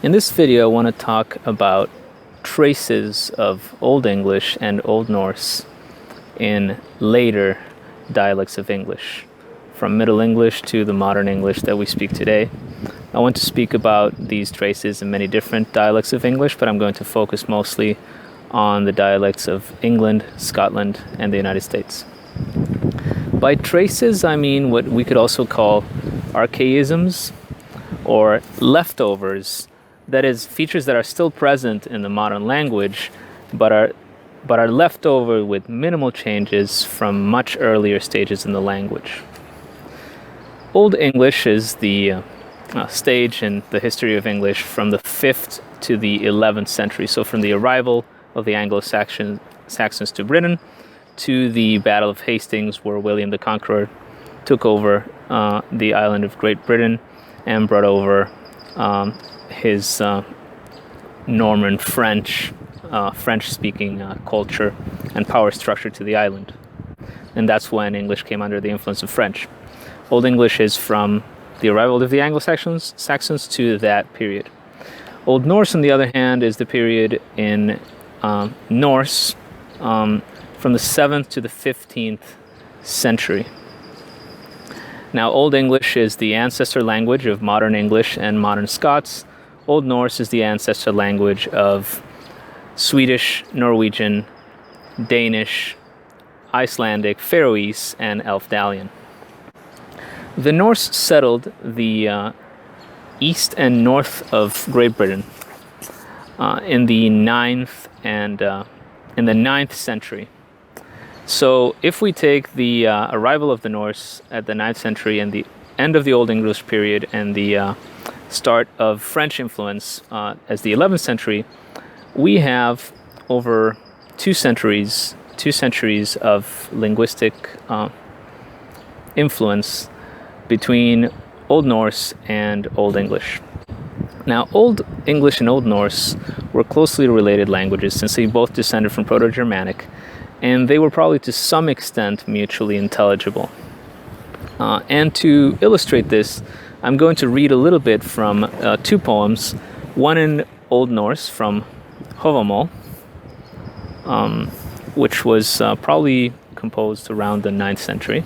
In this video, I want to talk about traces of Old English and Old Norse in later dialects of English, from Middle English to the modern English that we speak today. I want to speak about these traces in many different dialects of English, but I'm going to focus mostly on the dialects of England, Scotland, and the United States. By traces, I mean what we could also call archaisms or leftovers. That is, features that are still present in the modern language, but are left over with minimal changes from much earlier stages in the language. Old English is the stage in the history of English from the 5th to the 11th century. So from the arrival of the Anglo-Saxons to Britain to the Battle of Hastings, where William the Conqueror took over the island of Great Britain and brought over his Norman French-speaking culture and power structure to the island. And that's when English came under the influence of French. Old English is from the arrival of the Anglo-Saxons to that period. Old Norse, on the other hand, is the period in Norse from the 7th to the 15th century. Now, Old English is the ancestor language of modern English and modern Scots. Old Norse is the ancestor language of Swedish, Norwegian, Danish, Icelandic, Faroese, and Elfdalian. The Norse settled the east and north of Great Britain in the 9th century. So if we take the arrival of the Norse at the 9th century and the end of the Old English period and the start of French influence as the 11th century, we have over two centuries of linguistic influence between Old Norse and Old English. Now, Old English and Old Norse were closely related languages since they both descended from proto-germanic, and they were probably to some extent mutually intelligible. And to illustrate this, I'm going to read a little bit from two poems, one in Old Norse from Havamal, which was probably composed around the 9th century.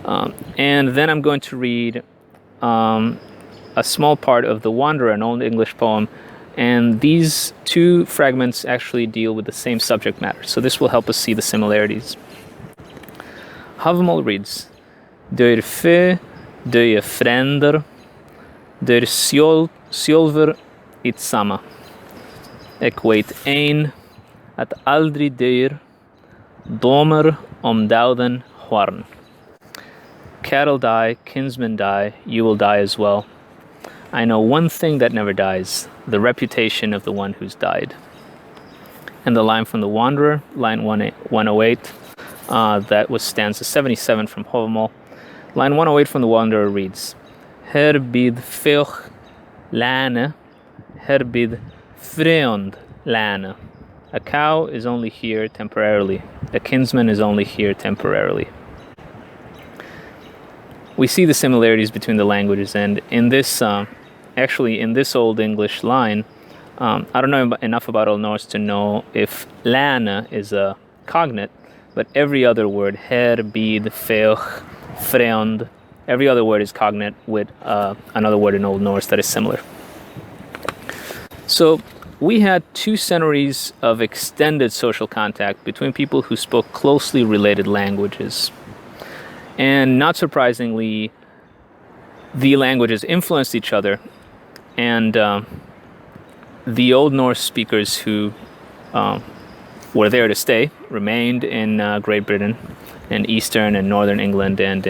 And then I'm going to read a small part of The Wanderer, an Old English poem, and these two fragments actually deal with the same subject matter, so this will help us see the similarities. Havamal reads, "Der fe, der fränder, der sjolver it sama. Ek weet ein, at aldri deur, domer om dauden horn. Cattle die, kinsmen die, you will die as well. I know one thing that never dies, the reputation of the one who's died." And the line from The Wanderer, line 108, that was stanza 77 from Havamal. Line 108 from The Wanderer reads, "Her bid feuch lane, her bid freond lane. A cow is only here temporarily. A kinsman is only here temporarily." We see the similarities between the languages, and in this, in this Old English line, I don't know enough about Old Norse to know if lane is a cognate, but every other word, her, bid, feuch, freond, every other word is cognate with another word in Old Norse that is similar. So we had 2 centuries of extended social contact between people who spoke closely related languages. And not surprisingly, the languages influenced each other, and the Old Norse speakers who were there to stay remained in Great Britain, in eastern and northern England, and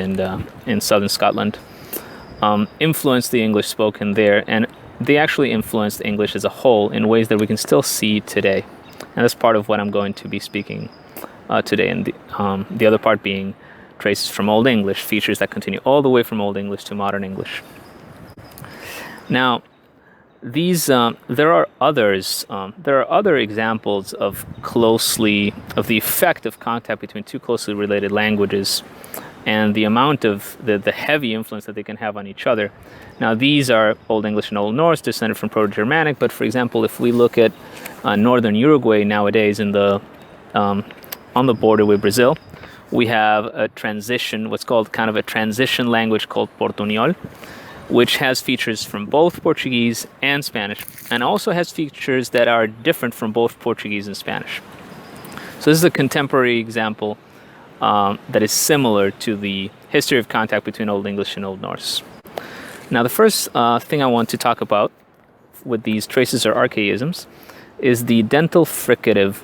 in southern Scotland, influenced the English spoken there, and they actually influenced English as a whole in ways that we can still see today. And that's part of what I'm going to be speaking today, and the other part being traces from Old English, features that continue all the way from Old English to modern English. Now, there are other examples of the effect of contact between 2 closely related languages, and the amount of the heavy influence that they can have on each other. Now, these are Old English and Old Norse, descended from proto-Germanic, but for example, if we look at northern Uruguay nowadays in the on the border with Brazil, we have a transition, what's called kind of a transition language called Portuñol, which has features from both Portuguese and Spanish, and also has features that are different from both Portuguese and Spanish. So this is a contemporary example that is similar to the history of contact between Old English and Old Norse. Now, the first thing I want to talk about with these traces or archaisms is the dental fricative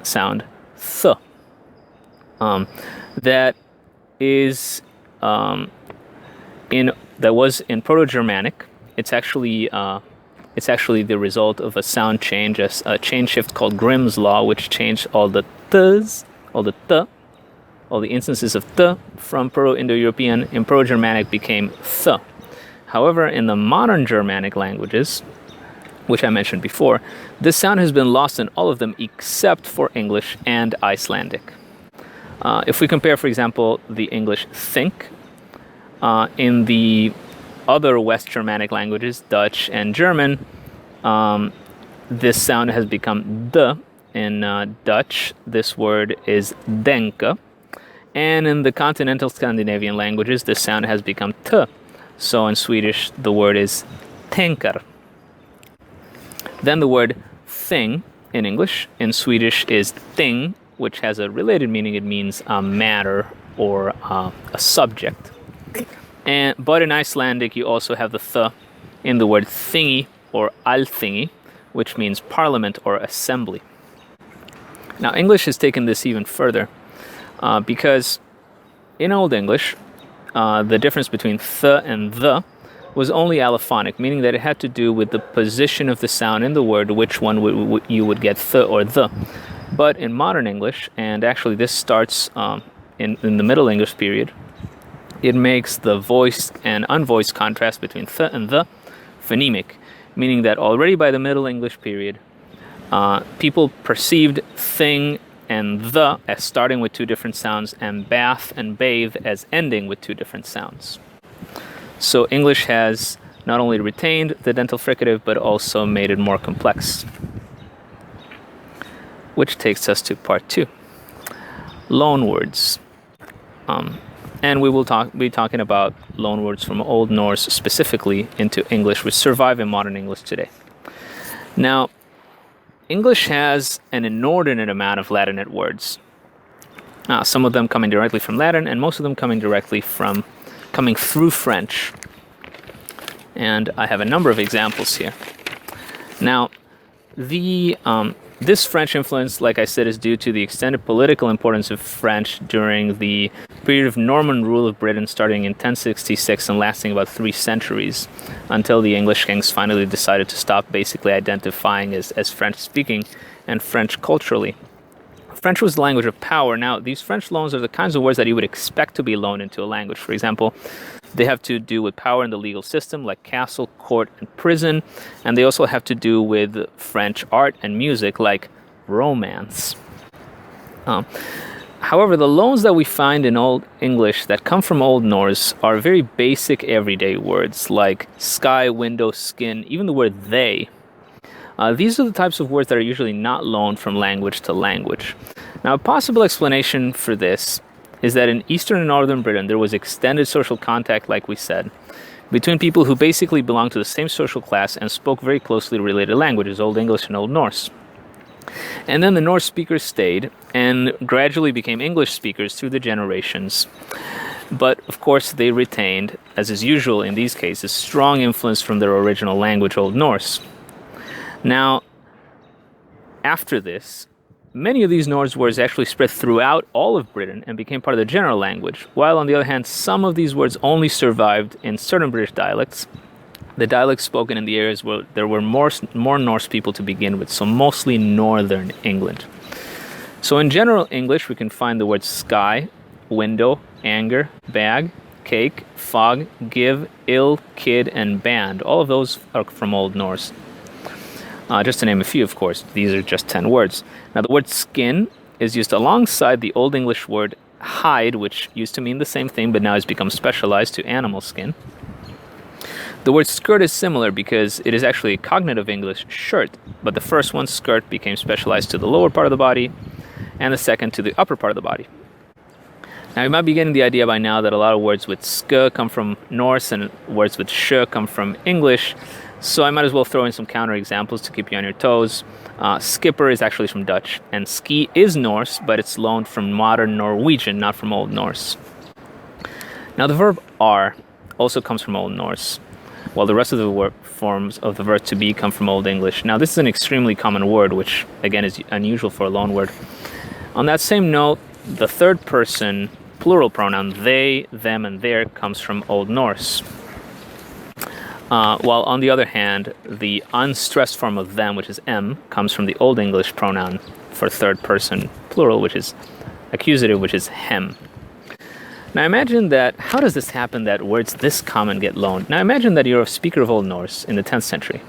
sound th. That is that was in Proto-Germanic. It's actually the result of a sound change, a change shift called Grimm's law, which changed all the ths, all the th, all the instances of th from proto-indo-european in Proto-Germanic became th. However, in the modern Germanic languages, which I mentioned before, this sound has been lost in all of them except for English and Icelandic. If we compare, for example, the English think, in the other West Germanic languages, Dutch and German, this sound has become d. In Dutch, this word is denke. And in the continental Scandinavian languages, this sound has become t. So in Swedish, the word is tänker. Then the word thing in English, in Swedish is thing, which has a related meaning. It means a matter or a subject. But in Icelandic, you also have the th in the word thingy or alþingi, which means parliament or assembly. Now, English has taken this even further because in Old English, the difference between th and the was only allophonic, meaning that it had to do with the position of the sound in the word, which one you would get th or the. But in modern English, and actually this starts in the Middle English period, it makes the voiced and unvoiced contrast between th and the phonemic, meaning that already by the Middle English period, people perceived thing and the as starting with two different sounds, and bath and bathe as ending with two different sounds. So English has not only retained the dental fricative, but also made it more complex. Which takes us to part 2, loanwords. And we will be talking about loanwords from Old Norse specifically into English, which survive in modern English today. Now, English has an inordinate amount of Latinate words. Some of them coming directly from Latin, and most of them coming through French. And I have a number of examples here. Now, this French influence, like I said, is due to the extended political importance of French during the period of Norman rule of Britain, starting in 1066 and lasting about 3 centuries, until the English kings finally decided to stop basically identifying as French-speaking and French culturally. French was the language of power. Now, these French loans are the kinds of words that you would expect to be loaned into a language. For example, they have to do with power in the legal system, like castle, court, and prison. And they also have to do with French art and music, like romance. However, the loans that we find in Old English that come from Old Norse are very basic everyday words, like sky, window, skin, even the word they. These are the types of words that are usually not loaned from language to language. Now, a possible explanation for this is that in Eastern and Northern Britain, there was extended social contact, like we said, between people who basically belonged to the same social class and spoke very closely related languages, Old English and Old Norse. And then the Norse speakers stayed and gradually became English speakers through the generations. But, of course, they retained, as is usual in these cases, strong influence from their original language, Old Norse. Now, after this, many of these Norse words actually spread throughout all of Britain and became part of the general language, while on the other hand, some of these words only survived in certain British dialects, the dialects spoken in the areas where there were more Norse people to begin with, so mostly northern England. So in general English, we can find the words sky, window, anger, bag, cake, fog, give, ill, kid, and band. All of those are from Old Norse. Just to name a few, of course, these are just 10 words. Now, the word skin is used alongside the Old English word hide, which used to mean the same thing, but now has become specialized to animal skin. The word skirt is similar because it is actually a cognitive English shirt, but the first one, skirt, became specialized to the lower part of the body, and the second to the upper part of the body. Now, you might be getting the idea by now that a lot of words with sk come from Norse and words with sh come from English, so I might as well throw in some counter examples to keep you on your toes. Skipper is actually from Dutch, and ski is Norse, but it's loaned from modern Norwegian, not from Old Norse. Now, the verb are also comes from Old Norse, while the rest of the forms of the verb to be come from Old English. Now, this is an extremely common word, which, again, is unusual for a loan word. On that same note, the third person plural pronoun they, them, and their comes from Old Norse. While on the other hand, the unstressed form of them, which is m, comes from the Old English pronoun for third person plural, which is accusative, which is hem. Now imagine that, how does this happen that words this common get loaned? Now imagine that you're a speaker of Old Norse in the 10th century.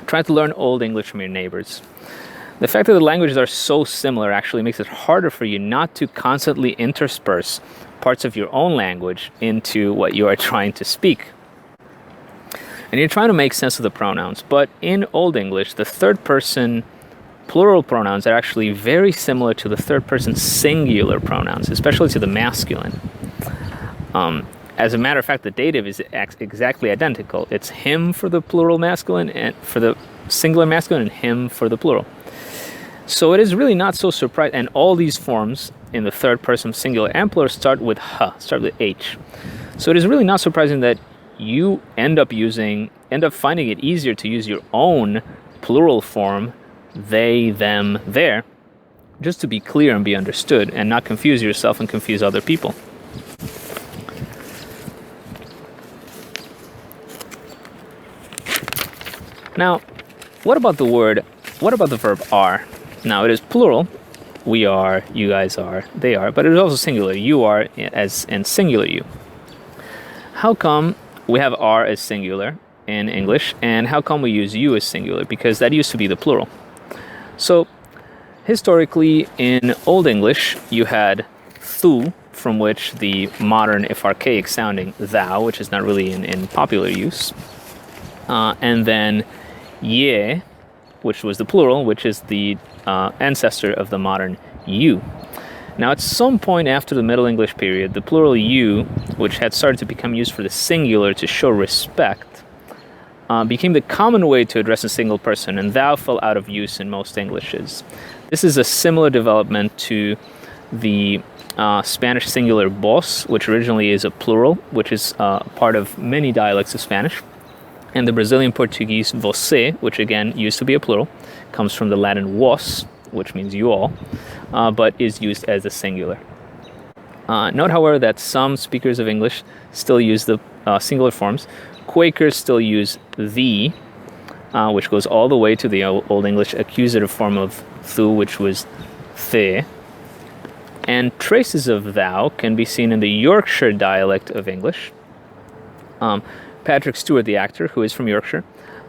Try to learn Old English from your neighbors. The fact that the languages are so similar actually makes it harder for you not to constantly intersperse parts of your own language into what you are trying to speak. And you're trying to make sense of the pronouns, but in Old English, the third person plural pronouns are actually very similar to the third person singular pronouns, especially to the masculine. As a matter of fact, the dative is exactly identical. It's him for the plural masculine and for the singular masculine, and him for the plural. So it is really not so surprising, and all these forms in the third person singular and plural start with h, start with h. So it is really not surprising that you end up finding it easier to use your own plural form, they, them, their, just to be clear and be understood and not confuse yourself and confuse other people. Now, what about the verb are? Now, it is plural. We are, you guys are, they are, but it is also singular. You are as in singular you. How come we have are as singular in English, and how come we use you as singular? Because that used to be the plural. So, historically, in Old English, you had thu, from which the modern, if archaic sounding, thou, which is not really in popular use, and then ye, which was the plural, which is the ancestor of the modern you. Now, at some point after the Middle English period, the plural you, which had started to become used for the singular to show respect, became the common way to address a single person, and thou fell out of use in most Englishes. This is a similar development to the Spanish singular vos, which originally is a plural, which is part of many dialects of Spanish. And the Brazilian Portuguese você, which again used to be a plural, comes from the Latin vos, which means you all, but is used as a singular. Note, however, that some speakers of English still use the singular forms. Quakers still use thee, which goes all the way to the Old English accusative form of thu, which was the. And traces of thou can be seen in the Yorkshire dialect of English. Patrick Stewart, the actor, who is from Yorkshire,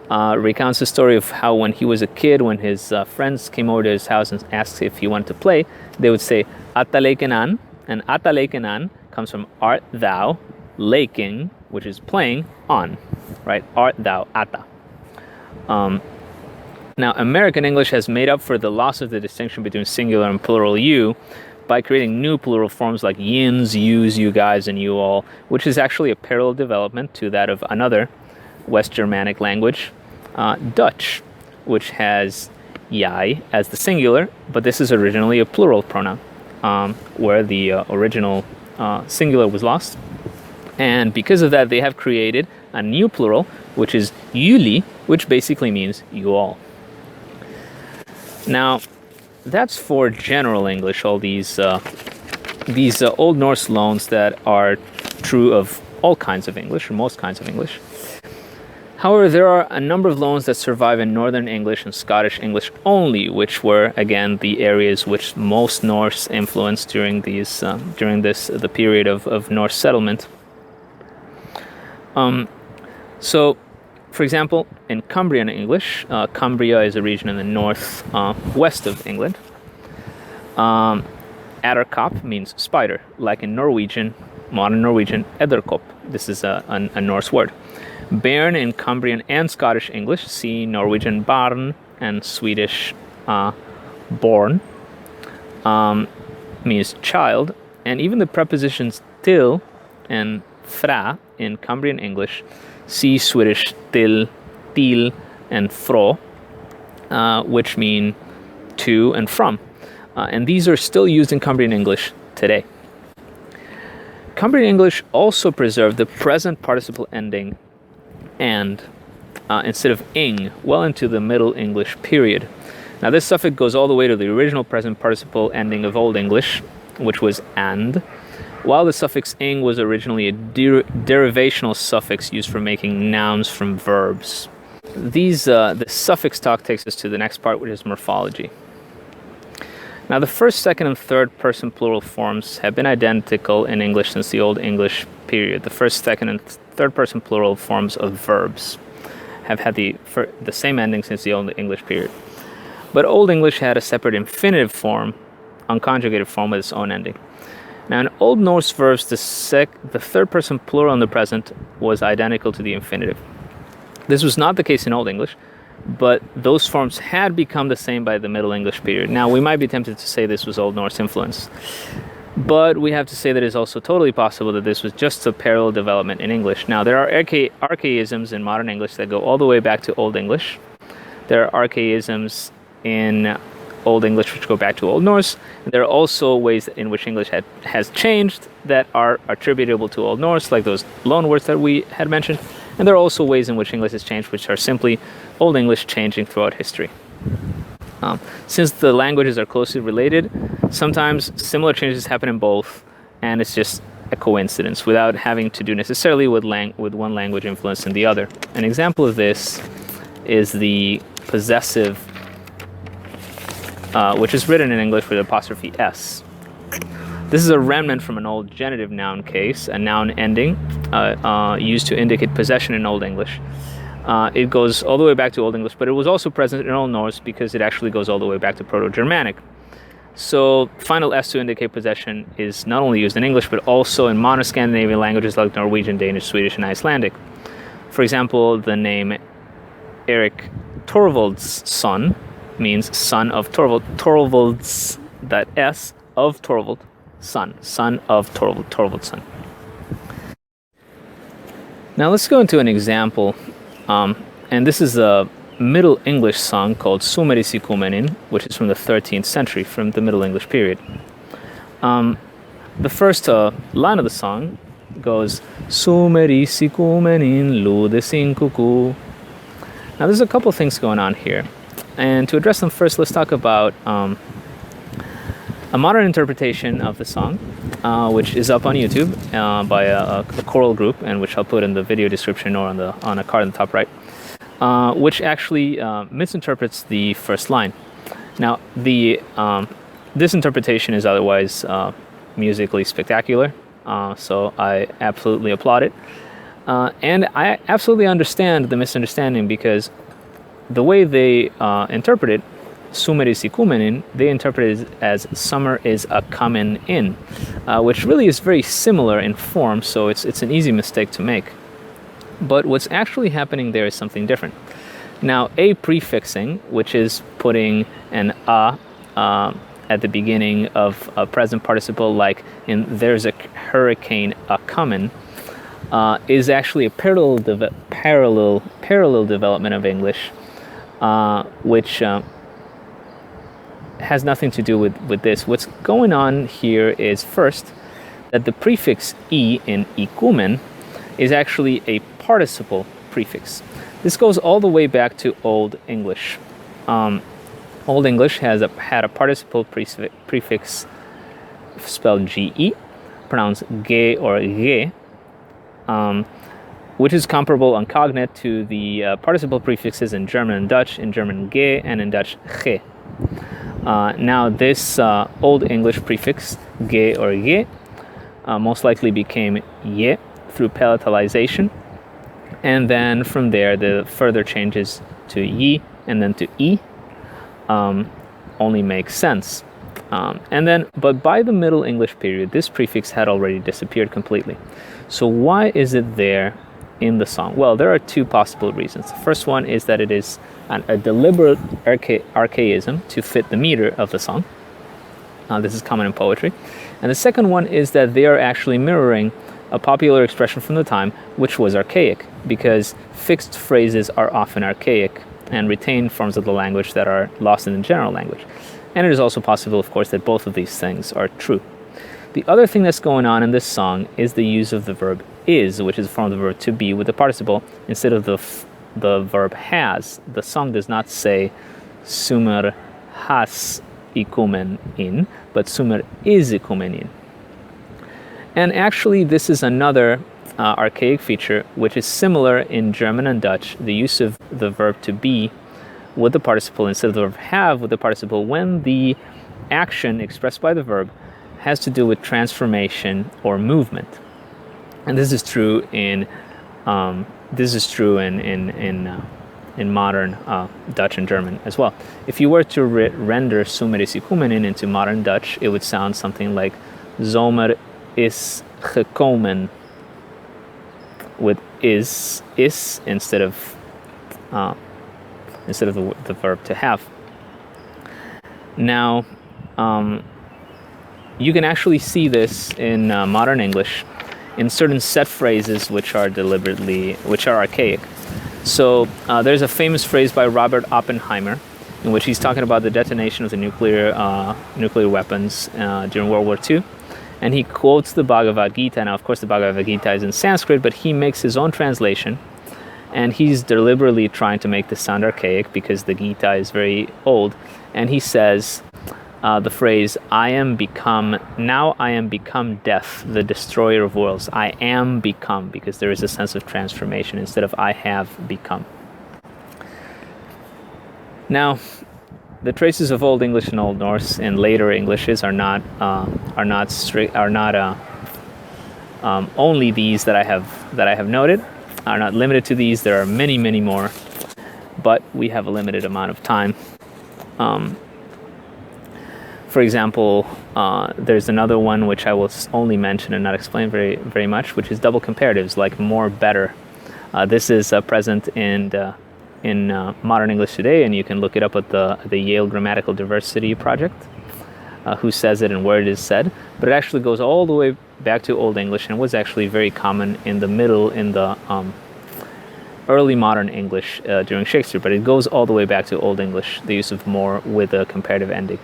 recounts the story of how when he was a kid, when his friends came over to his house and asked if he wanted to play, they would say, Atta leikenan, and Atta leikenan comes from art thou, laking, which is playing, on, right? Art thou, Atta. Now, American English has made up for the loss of the distinction between singular and plural you by creating new plural forms like yins, yous, you guys, and you all, which is actually a parallel development to that of another West Germanic language, Dutch, which has jij as the singular, but this is originally a plural pronoun, where the original singular was lost. And because of that, they have created a new plural, which is jullie, which basically means you all. Now, that's for general English, all these Old Norse loans that are true of all kinds of English, or most kinds of English. However, there are a number of loans that survive in Northern English and Scottish English only, which were, again, the areas which most Norse influenced during the period of Norse settlement. So, for example, in Cumbrian English, Cumbria is a region in the north west of England. Edderkopp means spider, like in Norwegian, modern Norwegian, edderkopp. This is a Norse word. Bairn in Cumbrian and Scottish English, see Norwegian barn and Swedish born, means child. And even the prepositions till and fra in Cumbrian English, see Swedish till, and fro, which mean to and from. And these are still used in Cumbrian English today. Cumbrian English also preserved the present participle ending and instead of ing well into the Middle English period. Now this suffix goes all the way to the original present participle ending of Old English, which was and, while the suffix ing was originally a derivational suffix used for making nouns from verbs. The suffix talk takes us to the next part, which is morphology. Now the first, second, and third person plural forms have been identical in English since the Old English period. The first, second, and third person plural forms of verbs have had the same ending since the Old English period. But Old English had a separate infinitive form, unconjugated form with its own ending. Now in Old Norse verbs, the third person plural in the present was identical to the infinitive. This was not the case in Old English, but those forms had become the same by the Middle English period. Now, we might be tempted to say this was Old Norse influence, but we have to say that it's also totally possible that this was just a parallel development in English. Now, there are archaisms in modern English that go all the way back to Old English. There are archaisms in Old English which go back to Old Norse. There are also ways in which English has changed that are attributable to Old Norse, like those loan words that we had mentioned. And there are also ways in which English has changed, which are simply Old English changing throughout history. Since the languages are closely related, sometimes similar changes happen in both, and it's just a coincidence without having to do necessarily with one language influencing the other. An example of this is the possessive, which is written in English with apostrophe s. This is a remnant from an old genitive noun case, a noun ending used to indicate possession in Old English. It goes all the way back to Old English, but it was also present in Old Norse because it actually goes all the way back to proto-germanic. So final s to indicate possession is not only used in English, but also in modern Scandinavian languages like Norwegian, Danish, Swedish, and Icelandic. For example, the name Erik Torvalds' son means son of Torvald. Torvalds, that s of Torvald, son of Torvald, Torvald's son. Now let's go into an example, and this is a Middle English song called Sumerisikumenin, which is from the 13th century, from the Middle English period. The first line of the song goes Sumerisikumenin ludesinkuku. Now there's a couple things going on here, and to address them first, let's talk about a modern interpretation of the song, which is up on YouTube by a choral group, and which I'll put in the video description or on a card in the top right, which actually misinterprets the first line. Now, this interpretation is otherwise musically spectacular, so I absolutely applaud it. And I absolutely understand the misunderstanding, because the way they interpret it, Sumerisikumenin, they interpret it as summer is a comin in, which really is very similar in form, so it's an easy mistake to make. But what's actually happening there is something different. Now, a prefixing, which is putting an at the beginning of a present participle, like in there's a hurricane a comin, is actually a parallel development of English, which has nothing to do with this. What's going on here is, first, that the prefix e in ikumen is actually a participle prefix. This goes all the way back to Old English. Old English had a participle prefix spelled ge, pronounced ge or ge, which is comparable on cognate to the participle prefixes in German and Dutch, in German ge and in Dutch ge. Now this Old English prefix, ge or ye, most likely became ye through palatalization, and then from there the further changes to ye and then to e only make sense. But by the Middle English period, this prefix had already disappeared completely. So why is it there in the song? Well, there are two possible reasons. The first one is that it is a deliberate archaism to fit the meter of the song. This is common in poetry. And the second one is that they are actually mirroring a popular expression from the time, which was archaic, because fixed phrases are often archaic and retain forms of the language that are lost in the general language. And it is also possible, of course, that both of these things are true. The other thing that's going on in this song is the use of the verb is, which is a form of the verb to be, with the participle instead of the verb has. The song does not say sumer has ikumen in, but sumer is ikumen in. And actually, this is another archaic feature, which is similar in German and Dutch, the use of the verb to be with the participle instead of the verb have with the participle when the action expressed by the verb has to do with transformation or movement. And this is true in modern Dutch and German as well. If you were to render Zomer is gekomen into modern Dutch, it would sound something like Zomer is gekomen, with is instead of the verb to have. Now, you can actually see this in modern English in certain set phrases which are archaic. So there's a famous phrase by Robert Oppenheimer in which he's talking about the detonation of the nuclear weapons during World War II. And he quotes the Bhagavad Gita. Now, of course, the Bhagavad Gita is in Sanskrit, but he makes his own translation. And he's deliberately trying to make this sound archaic because the Gita is very old. And he says the phrase, I am become death, the destroyer of worlds. I am become, because there is a sense of transformation instead of I have become. Now, the traces of Old English and Old Norse in later Englishes are not only these that I have noted, are not limited to these. There are many, many more, but we have a limited amount of time. For example, there's another one which I will only mention and not explain very, very much, which is double comparatives, like more, better. This is present in modern English today, and you can look it up at the Yale Grammatical Diversity Project, who says it and where it is said. But it actually goes all the way back to Old English and was actually very common in the early modern English during Shakespeare. But it goes all the way back to Old English, the use of more with a comparative ending.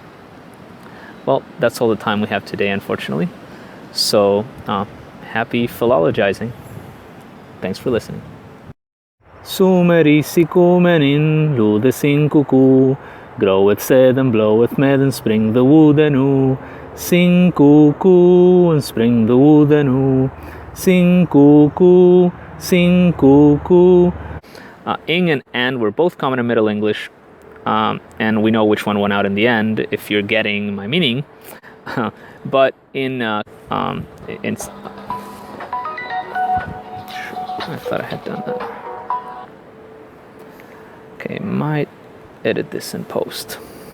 Well, that's all the time we have today, unfortunately. So, happy philologizing. Thanks for listening. Sumeris ikumenin, ludesin kuku, groweth said and bloweth med and spring the wood anew. Sing cuckoo and spring the wood anew. Sing cuckoo, sing cuckoo. Ing and were both common in Middle English, and we know which one won out in the end, if you're getting my meaning. But I thought I had done that. Okay, might edit this in post.